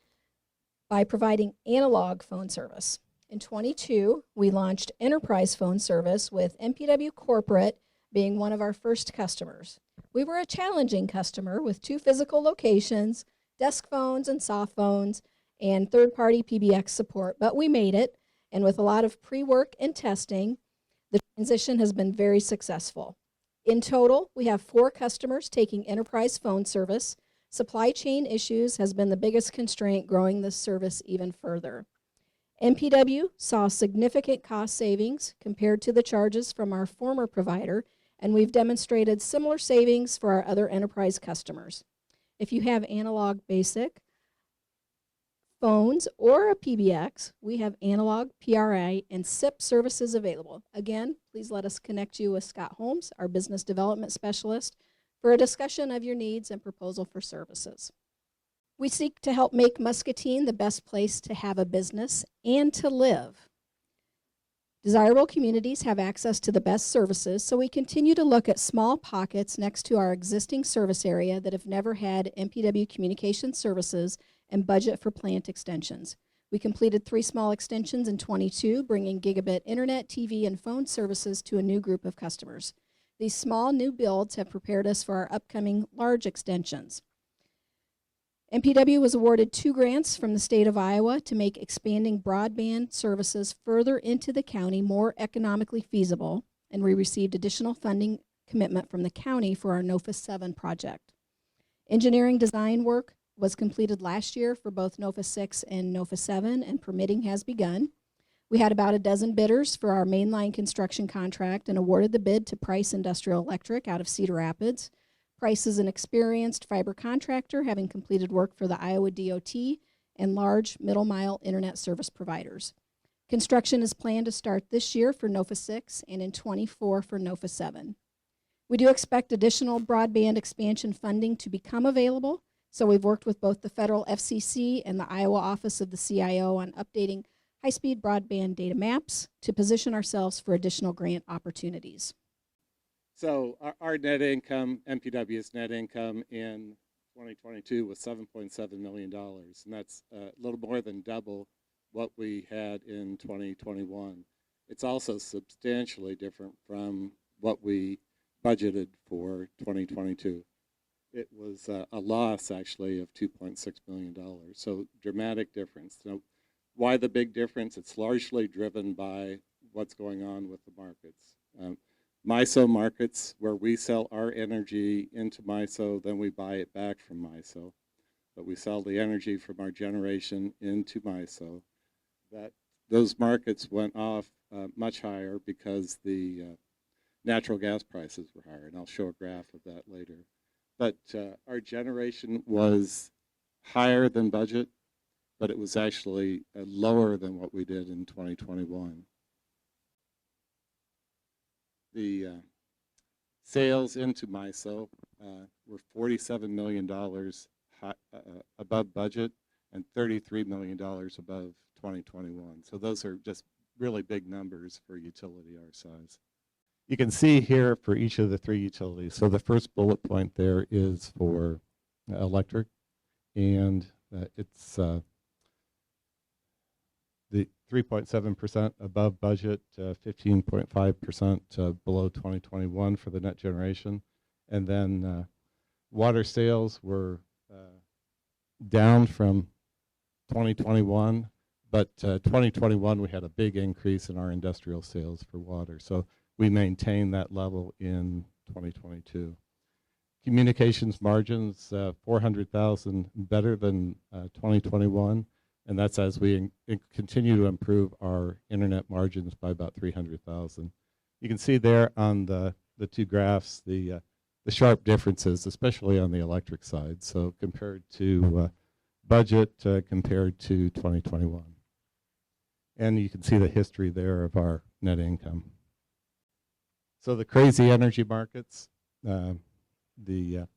by providing analog phone service. In 22, we launched enterprise phone service with MPW Corporate being one of our first customers. We were a challenging customer with 2 physical locations, desk phones and soft phones, and third-party PBX support, but we made it, and with a lot of pre-work and testing, the transition has been very successful. In total, we have 4 customers taking enterprise phone service. Supply chain issues has been the biggest constraint, growing this service even further. MPW saw significant cost savings compared to the charges from our former provider, and we've demonstrated similar savings for our other enterprise customers. If you have analog basic phones or a PBX, we have analog, PRA, and SIP services available. Again, please let us connect you with Scott Holmes, our business development specialist, for a discussion of your needs and proposal for services. We seek to help make Muscatine the best place to have a business and to live. Desirable communities have access to the best services, so we continue to look at small pockets next to our existing service area that have never had MPW communication services and budget for plant extensions. We completed 3 small extensions in 22, bringing gigabit internet, TV, and phone services to a new group of customers. These small new builds have prepared us for our upcoming large extensions. MPW was awarded 2 grants from the state of Iowa to make expanding broadband services further into the county more economically feasible, and we received additional funding commitment from the county for our NOFA 7 project. Engineering design work was completed last year for both NOFA 6 and NOFA 7, and permitting has begun. We had about a dozen bidders for our mainline construction contract and awarded the bid to Price Industrial Electric out of Cedar Rapids. Price is an experienced fiber contractor, having completed work for the Iowa DOT and large middle-mile internet service providers. Construction is planned to start this year for NOFA 6 and in 24 for NOFA 7. We do expect additional broadband expansion funding to become available, so we've worked with both the federal FCC and the Iowa Office of the CIO on updating high-speed broadband data maps to position ourselves for additional grant opportunities. So our net income, MPW's net income in 2022 was $7.7 million, and that's a little more than double what we had in 2021. It's also substantially different from what we budgeted for 2022. It was a loss, actually, of $2.6 million, so dramatic difference. Now, why the big difference? It's largely driven by what's going on with the markets. MISO markets, where we sell our energy into MISO, then we buy it back from MISO. But we sell the energy from our generation into MISO. Those markets went off much higher because the natural gas prices were higher, and I'll show a graph of that later. But our generation was higher than budget, but it was actually lower than what we did in 2021. The sales into MISO were $47 million above budget and $33 million above 2021. So those are just really big numbers for a utility our size. You can see here for each of the 3 utilities. So the first bullet point there is for electric, and it's the 3.7% above budget, 15.5% below 2021 for the net generation. And then water sales were down from 2021, but 2021 we had a big increase in our industrial sales for water. So we maintained that level in 2022. Communications margins, 400,000 better than 2021, and that's as we continue to improve our internet margins by about 300,000. You can see there on the two graphs the sharp differences, especially on the electric side. So compared to budget, compared to 2021, and you can see the history there of our net income. So the crazy energy markets. The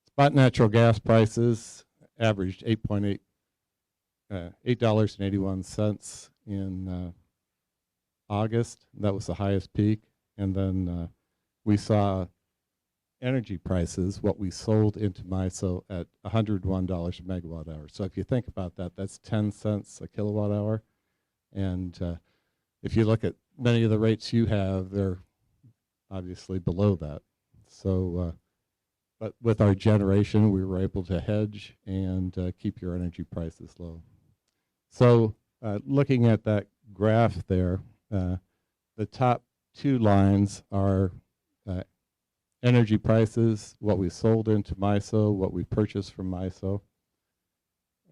spot natural gas prices averaged $8.81 in August. That was the highest peak. And then we saw energy prices, what we sold into MISO, at $101 a megawatt hour. So if you think about that, that's 10 cents a kilowatt hour. And if you look at many of the rates you have, they're obviously below that. So, but with our generation, we were able to hedge and keep your energy prices low. So, looking at that graph there, the top two lines are energy prices, what we sold into MISO, what we purchased from MISO.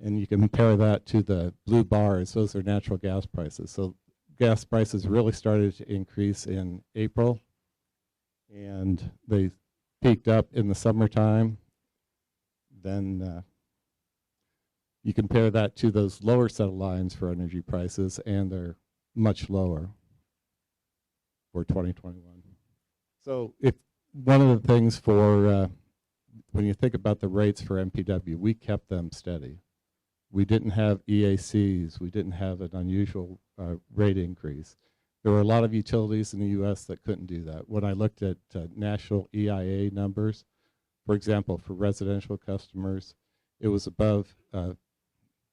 And you can compare that to the blue bars. Those are natural gas prices. So gas prices really started to increase in April, and they peaked up in the summertime. Then you compare that to those lower set of lines for energy prices, and they're much lower for 2021. So if one of the things for when you think about the rates for MPW, we kept them steady. We didn't have EACs. We didn't have an unusual rate increase. There were a lot of utilities in the U.S. that couldn't do that. When I looked at national EIA numbers, for example, for residential customers, it was above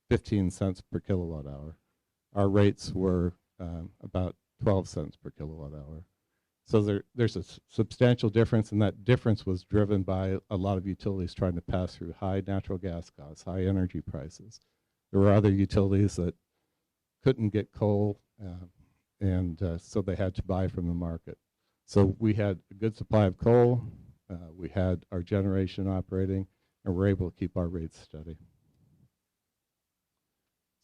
15 cents per kilowatt hour. Our rates were about 12 cents per kilowatt hour. So there's a substantial difference, and that difference was driven by a lot of utilities trying to pass through high natural gas costs, high energy prices. There were other utilities that couldn't get coal, and so they had to buy from the market. So we had a good supply of coal, we had our generation operating, and we're able to keep our rates steady.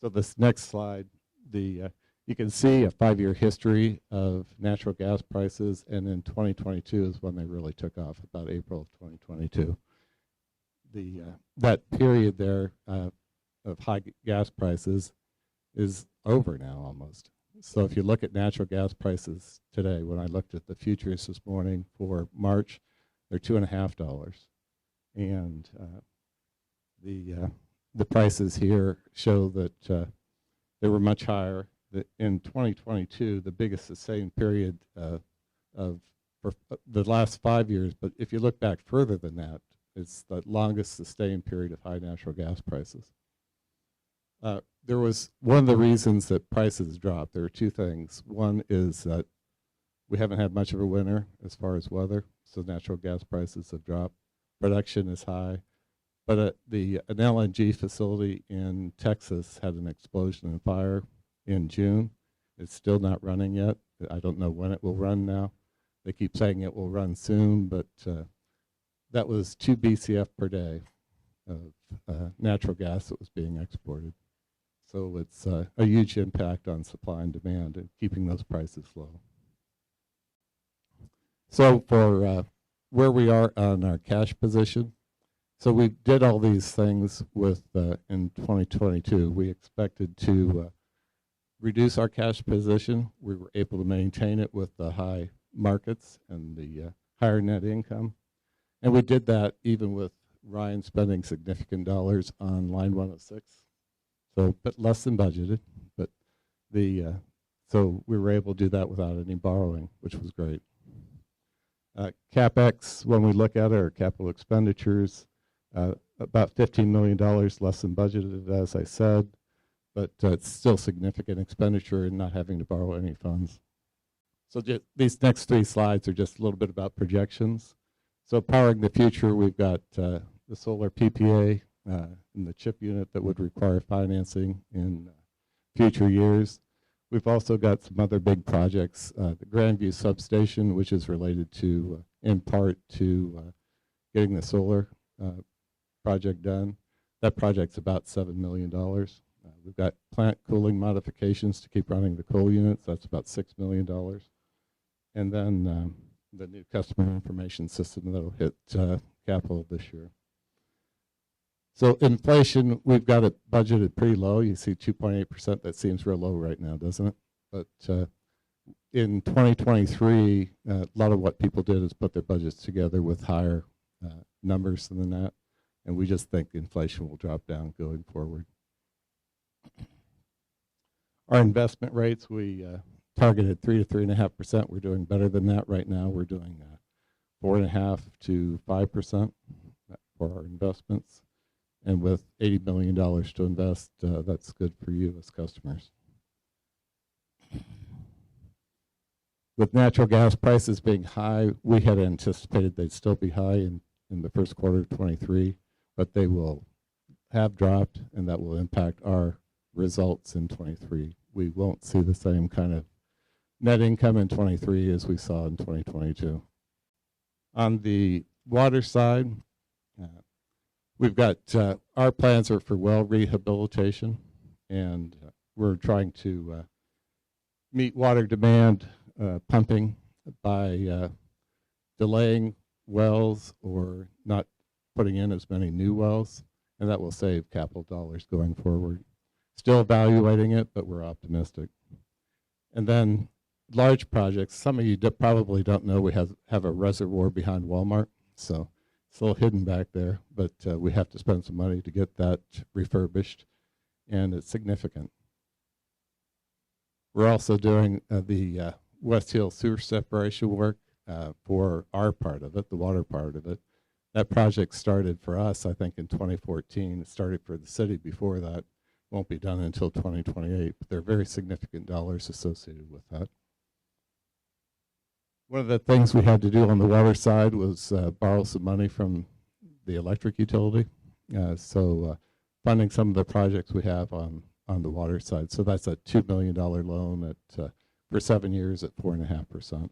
So this next slide, you can see a 5-year history of natural gas prices, and in 2022 is when they really took off, about April of 2022. That period there of high gas prices is over now almost. So if you look at natural gas prices today, when I looked at the futures this morning for March, they're $2.50, and the prices here show that they were much higher. In 2022, the biggest sustained period for the last 5 years, but if you look back further than that, it's the longest sustained period of high natural gas prices. There was one of the reasons that prices dropped. There are two things. One is that we haven't had much of a winter as far as weather, so natural gas prices have dropped. Production is high, but an LNG facility in Texas had an explosion and fire in June. It's still not running yet. I don't know when it will run now. They keep saying it will run soon, but that was 2 BCF per day of natural gas that was being exported. So it's a huge impact on supply and demand and keeping those prices low. So for where we are on our cash position, so we did all these things with in 2022. We expected to reduce our cash position. We were able to maintain it with the high markets and the higher net income. And we did that even with Ryan spending significant dollars on line 106. So, but less than budgeted. But so we were able to do that without any borrowing, which was great. CapEx, when we look at our capital expenditures, about $15 million less than budgeted, as I said. But it's still significant expenditure and not having to borrow any funds. So these next 3 slides are just a little bit about projections. So powering the future, we've got the solar PPA in the chip unit that would require financing in future years. We've also got some other big projects. The Grandview substation, which is related to, in part, to getting the solar project done. That project's about $7 million. We've got plant cooling modifications to keep running the coal units. That's about $6 million. And then the new customer information system that'll hit capital this year. So inflation, we've got it budgeted pretty low. You see 2.8%. That seems real low right now, doesn't it? But in 2023, a lot of what people did is put their budgets together with higher numbers than that. And we just think inflation will drop down going forward. Our investment rates, we targeted 3 to 3.5%. We're doing better than that right now. We're doing 4.5 to 5% for our investments. And with $80 million to invest, that's good for you as customers. With natural gas prices being high, we had anticipated they'd still be high in the first quarter of 23, but they will have dropped, and that will impact our results in 23. We won't see the same kind of net income in 23 as we saw in 2022. On the water side, we've got our plans are for well rehabilitation, and we're trying to meet water demand pumping by delaying wells or not putting in as many new wells, and that will save capital dollars going forward. Still evaluating it, but we're optimistic. And then large projects, some of you probably don't know we have a reservoir behind Walmart, so it's a little hidden back there, but we have to spend some money to get that refurbished, and it's significant. We're also doing the West Hill sewer separation work for our part of it, the water part of it. That project started for us, I think, in 2014. It started for the city before that. Won't be done until 2028, but there are very significant dollars associated with that. One of the things we had to do on the water side was borrow some money from the electric utility. So funding some of the projects we have on the water side. So that's a $2 million loan at for 7 years at 4.5%.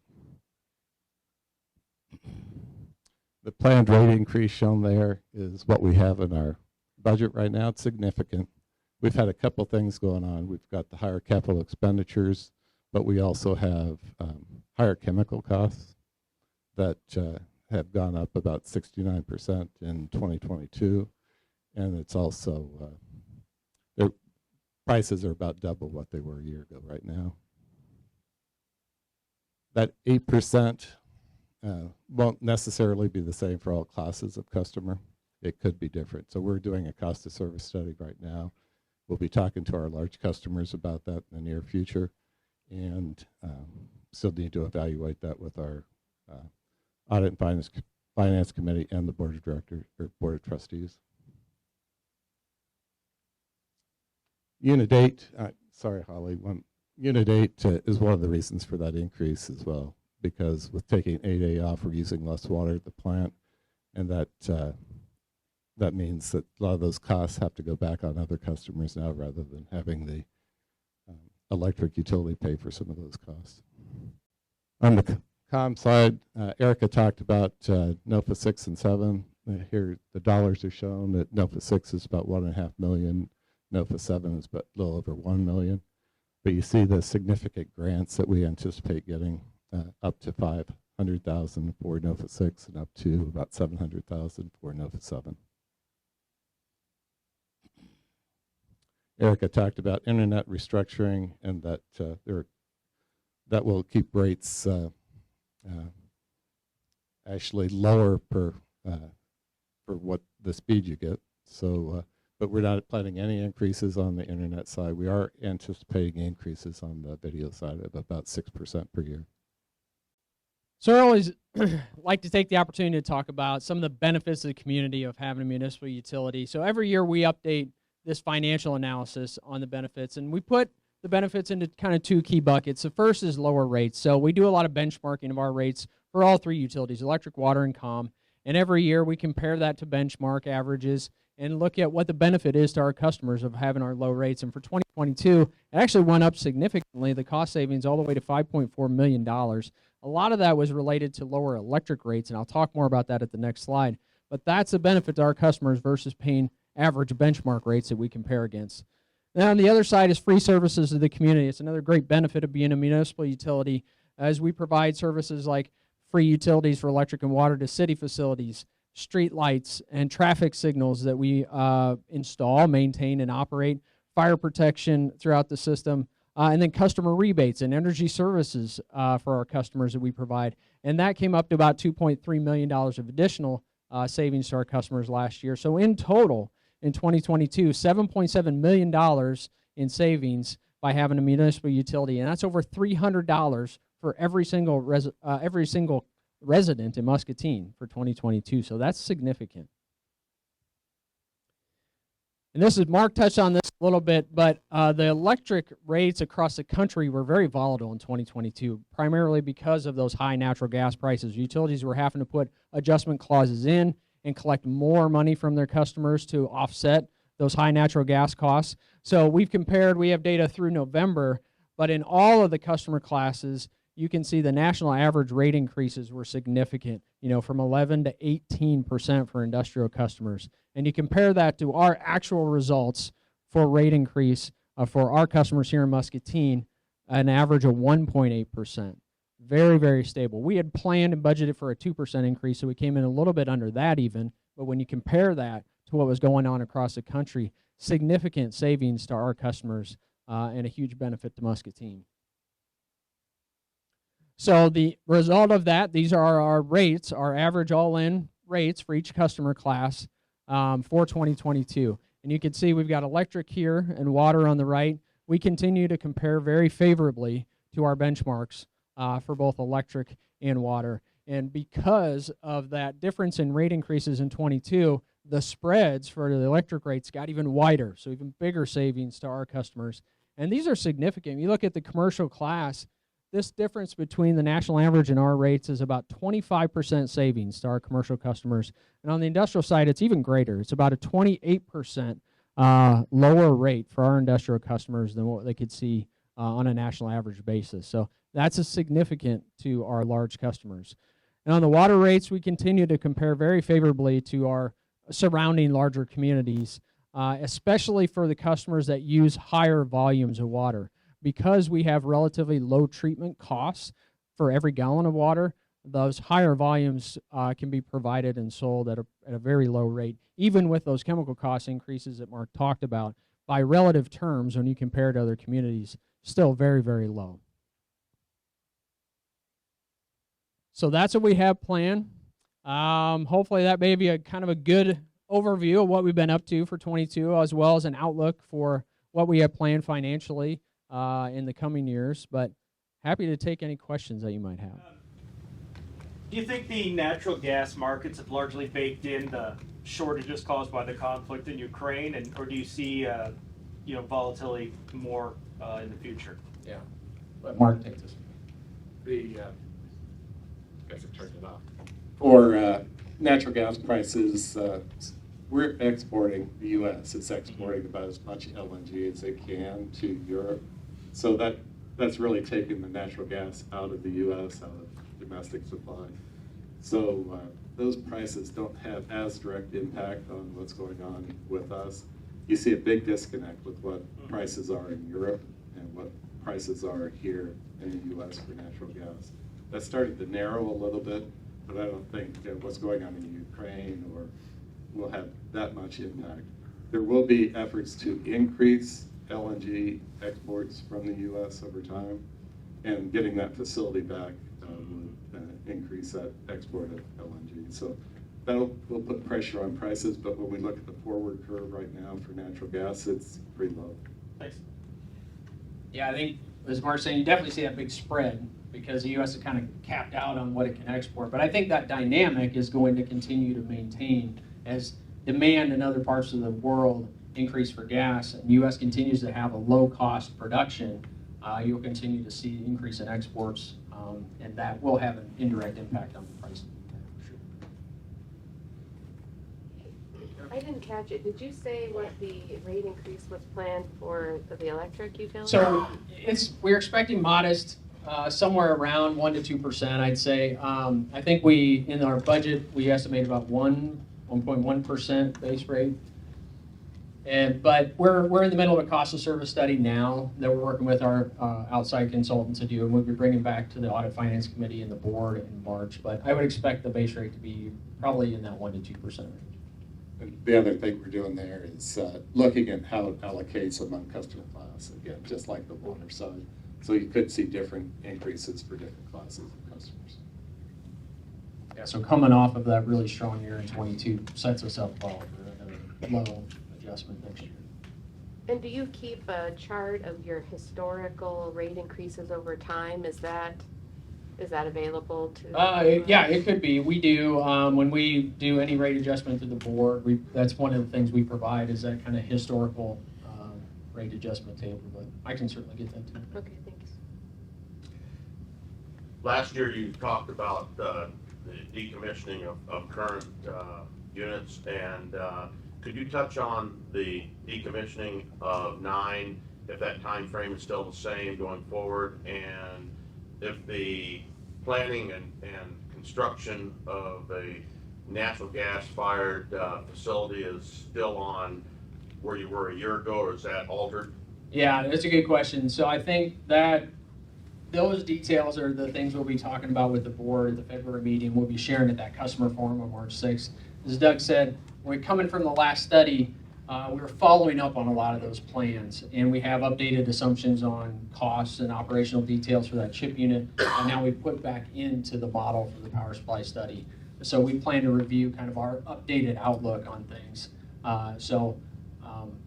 The planned rate increase shown there is what we have in our budget right now. It's significant. We've had a couple things going on. We've got the higher capital expenditures, but we also have higher chemical costs that have gone up about 69% in 2022. And it's also, their prices are about double what they were a year ago right now. That 8% won't necessarily be the same for all classes of customer. It could be different. So we're doing a cost of service study right now. We'll be talking to our large customers about that in the near future, and still need to evaluate that with our Audit and Finance Committee and the Board of Directors or Board of Trustees. Unit 8, sorry, Holly. Unit 8 is one of the reasons for that increase as well, because with taking 8A off, we're using less water at the plant, and that means that a lot of those costs have to go back on other customers now rather than having the electric utility pay for some of those costs. On the comm side, Erica talked about NOFA 6 and 7. Here the dollars are shown that NOFA 6 is about $1.5 million, NOFA 7 is about a little over $1 million. But you see the significant grants that we anticipate getting up to $500,000 for NOFA 6 and up to about $700,000 for NOFA 7. Erica talked about internet restructuring and that that will keep rates actually lower per for what the speed you get. So, but we're not planning any increases on the internet side. We are anticipating increases on the video side of about 6% per year. So I always like to take the opportunity to talk about some of the benefits of the community of having a municipal utility. So every year we update this financial analysis on the benefits, and we put the benefits into kind of two key buckets. The first is lower rates. So we do a lot of benchmarking of our rates for all three utilities, electric, water, and comm. And every year we compare that to benchmark averages, and look at what the benefit is to our customers of having our low rates. And for 2022, it actually went up significantly, the cost savings all the way to $5.4 million. A lot of that was related to lower electric rates, and I'll talk more about that at the next slide. But that's a benefit to our customers versus paying average benchmark rates that we compare against. Then on the other side is free services to the community. It's another great benefit of being a municipal utility, as we provide services like free utilities for electric and water to city facilities, street lights, and traffic signals that we install, maintain, and operate, fire protection throughout the system, and then customer rebates and energy services for our customers that we provide. And that came up to about $2.3 million of additional savings to our customers last year. So in total, in 2022, $7.7 million in savings by having a municipal utility, and that's over $300 for every single resident in Muscatine for 2022. So that's significant. And this is, Mark touched on this a little bit, but the electric rates across the country were very volatile in 2022, primarily because of those high natural gas prices. Utilities were having to put adjustment clauses in and collect more money from their customers to offset those high natural gas costs. So we've compared, we have data through November, but in all of the customer classes, you can see the national average rate increases were significant, from 11 to 18% for industrial customers. And you compare that to our actual results for rate increase for our customers here in Muscatine, an average of 1.8%. Very, very stable. We had planned and budgeted for a 2% increase, so we came in a little bit under that even. But when you compare that to what was going on across the country, significant savings to our customers and a huge benefit to Muscatine. So the result of that, these are our rates, our average all-in rates for each customer class for 2022. And you can see we've got electric here and water on the right. We continue to compare very favorably to our benchmarks for both electric and water. And because of that difference in rate increases in 22, the spreads for the electric rates got even wider, so even bigger savings to our customers. And these are significant. You look at the commercial class, this difference between the national average and our rates is about 25% savings to our commercial customers. And on the industrial side, it's even greater. It's about a 28% lower rate for our industrial customers than what they could see on a national average basis. So that's a significant to our large customers. And on the water rates, we continue to compare very favorably to our surrounding larger communities, especially for the customers that use higher volumes of water. Because we have relatively low treatment costs for every gallon of water, those higher volumes can be provided and sold at a very low rate, even with those chemical cost increases that Mark talked about. By relative terms, when you compare to other communities, still very, very low. So that's what we have planned. Hopefully that may be a kind of a good overview of what we've been up to for 22, as well as an outlook for what we have planned financially in the coming years. But happy to take any questions that you might have. Do you think the natural gas markets have largely baked in the shortages caused by the conflict in Ukraine, or do you see volatility more in the future? Yeah, but Mark, take this. Guys have turned it off. For natural gas prices, we're exporting, the U.S. is exporting about as much LNG as it can to Europe. So that's really taking the natural gas out of the U.S., out of domestic supply. So those prices don't have as direct impact on what's going on with us. You see a big disconnect with what prices are in Europe and what prices are here in the U.S. for natural gas. That started to narrow a little bit, but I don't think what's going on in Ukraine will have that much impact. There will be efforts to increase LNG exports from the U.S. over time, and getting that facility back would increase that export of LNG. So will put pressure on prices, but when we look at the forward curve right now for natural gas, it's pretty low. Thanks. Yeah, I think, as Mark's saying, you definitely see that big spread because the U.S. is kind of capped out on what it can export. But I think that dynamic is going to continue to maintain as demand in other parts of the world increase for gas, and the U.S. continues to have a low-cost production. You'll continue to see increase in exports, and that will have an indirect impact on the price. I didn't catch it. Did you say what the rate increase was planned for the electric utility? So we're expecting modest, somewhere around 1 to 2%, I'd say. I think in our budget, we estimate about 1.1% base rate. But we're in the middle of a cost of service study now that we're working with our outside consultant to do, and we'll be bringing back to the Audit Finance Committee and the board in March. But I would expect the base rate to be probably in that 1 to 2% range. And the other thing we're doing there is looking at how it allocates among customer class, again, just like the water side. So you could see different increases for different classes of customers. Yeah, so coming off of that really strong year in 22 sets us up well for another low adjustment next year. And do you keep a chart of your historical rate increases over time? Is that available to? Yeah, it could be. We do, when we do any rate adjustment to the board, that's one of the things we provide is that kind of historical rate adjustment table, but I can certainly get that to you. Okay, thanks. Last year you talked about the decommissioning of current units, and could you touch on the decommissioning of 9, if that time frame is still the same going forward, and if the planning and construction of a natural gas fired facility is still on where you were a year ago, or is that altered? Yeah, that's a good question. So I think that those details are the things we'll be talking about with the board at the February meeting. We'll be sharing at that customer forum on March 6th. As Doug said, when we're coming from the last study, we were following up on a lot of those plans, and we have updated assumptions on costs and operational details for that chip unit, and now we put back into the model for the power supply study. So we plan to review kind of our updated outlook on things.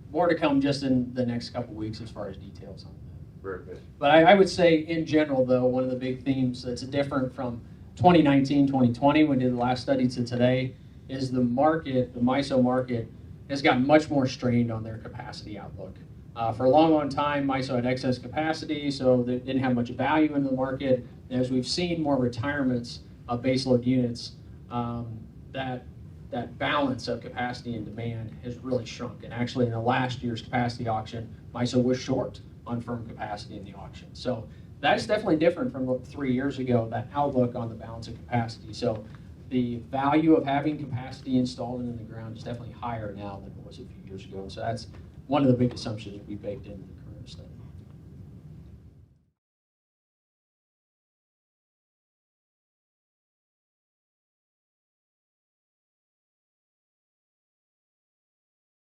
More to come just in the next couple weeks as far as details on that. Very good. But I would say in general, though, one of the big themes that's different from 2019, 2020, when we did the last study, to today, is the market, the MISO market, has gotten much more strained on their capacity outlook. For a long, long time, MISO had excess capacity, so they didn't have much value in the market. And as we've seen more retirements of baseload units, that balance of capacity and demand has really shrunk. And actually, in the last year's capacity auction, MISO was short on firm capacity in the auction. So that's definitely different from 3 years ago, that outlook on the balance of capacity. So the value of having capacity installed and in the ground is definitely higher now than it was a few years ago. So that's one of the big assumptions we baked into the